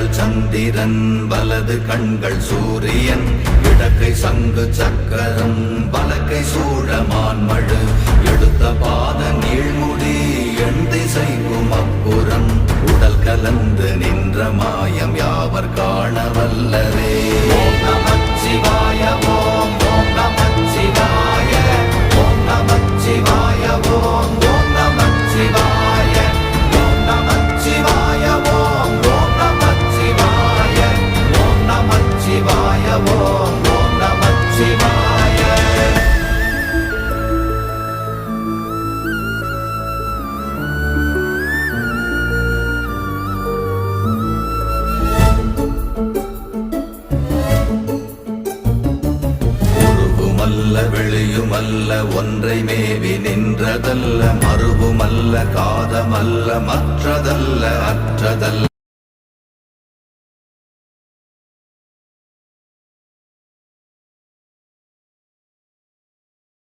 இடங்கள் சந்திரன் வலது கண்கள் சூரியன் இடக்கை சங்கு சக்கரம் வலக்கை சூழமான்மழு எடுத்த பாத நீழ்முடி எண் திசைக்கும் அப்புறம் உடல் கலந்து நின்ற மாயம் யாவர் காண வல்லரே. ஓம் நமச்சிவாய ஓம் ஓம் நமச்சிவாய ஓம் நமச்சிவாய ஓம் ஓம் நமச்சிவாய ஓம் நமச்சிவாய ஓம் ஓம் நமச்சிவாய ஓம் நமச்சிவாய ஓம் ஓம் நமச்சிவாய. வெளியுமல்ல ஒன்றை மேவி நின்றதல்ல மறுவுமல்ல காதமல்ல மற்றதல்ல அற்றதல்ல